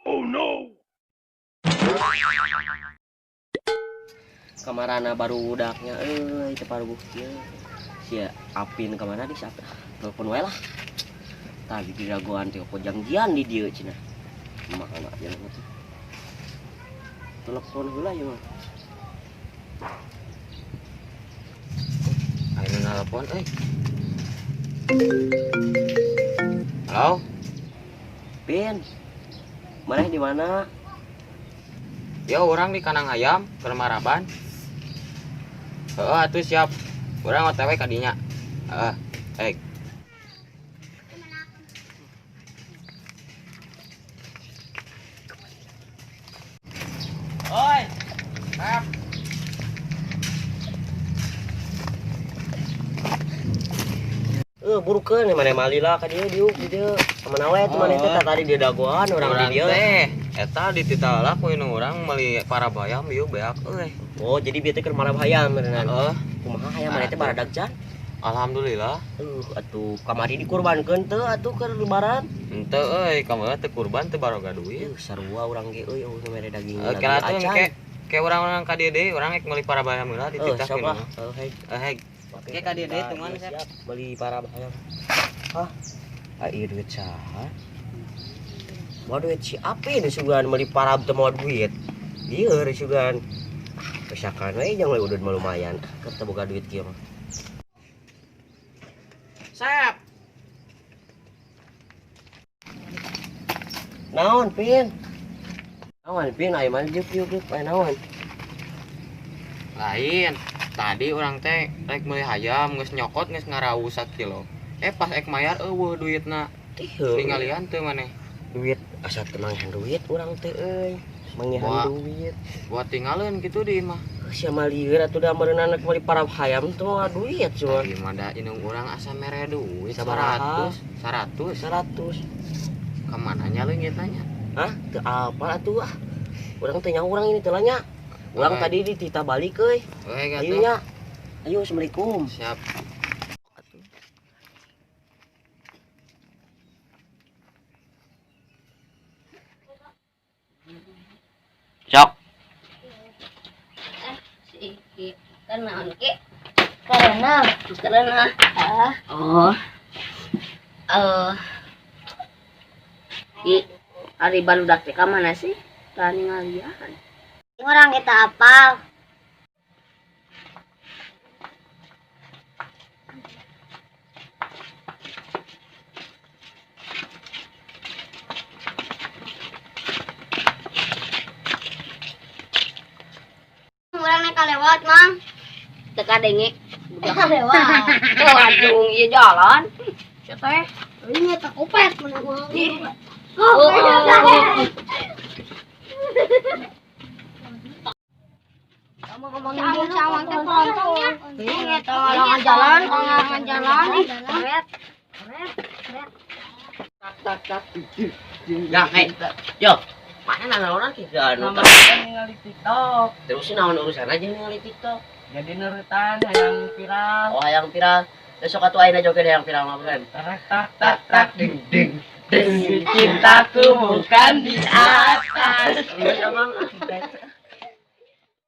Oh no. Kamarana baru udaknya itu baru buktinya si Apin kemana di siapa telepon wae lah tadi diraguan teh kok janjian di dieu cenah makana aja nanti telepon heula ya mah ayo nelpon halo Pin mana di mana ya orang di Kanang Ayam Kermaraban. Atuh siap orang otw kadinya oi siap burukeun mana malila ka dieu diuk di dieu mana we teh mana teh tadi dia dagoan orang di dieu teh eta dititala ku indung urang meuli para bayam ieu beak oh jadi bieu teh keur marab hayam beneran kumaha hayam mana teh baradag can alhamdulillah atuh kamari dikurbankeun teu atuh keur lebaran henteu kamu teh kurban teh baroga duit sarua urang ge euy mere daging kira tuh ke urang-urang ka dieu deui urang rek meuli para bayam heula dititah kieu heg oke ka dieu deui teman siap beli para bayam ieu duit saha mau duit si Apin sugan meuli parab teh mau duit ieu sugan pesakan we jeung we udud mah lumayan keur teu boga duit kieu mah Sep. Naon Pin? Naon Pin aya mah juk aya naon? Lain. Tadi orang teh rek meuli hayam geus nyokot geus ngarawu 1 kilo. Pas ek mayar eueuh duitna. Tingalian teu maneh. Duit asa teu manghan duit urang teh euy. Manghan duit. Buat tinggalin gitu di mah. Sia mah lieur atuh da meureunna anak meuli parab hayam teh mah duit cuma. Ieu mah da indung urang asa mere duit 100. Ka mana nya leungit nanya? Hah? Teu apal atuh Urang teh nyaho urang ini teh nya. Urang tadi dititah balik euy. Ayo nya. Ayo assalamualaikum. Siap. Sok. Karena di hari barudak teh ka mana sih tani ngalian orang kita apal orang nek lewat mang teka denge udah lewat oh aduh iya jalan ya teh ini tak kopet menang ngomongin sama teh pelontongnya ini tolong jalan Tak. Ya, yo. Mana nana orang kita anu ningali TikTok. terus naon urusan aja ningali TikTok. Jadi nurutan hayang viral. Oh, hayang viral. Besok atuh ayeuna joget hayang viral mah bukan. Tak ding ding. Cintaku bukan di atas. Iya, Mang.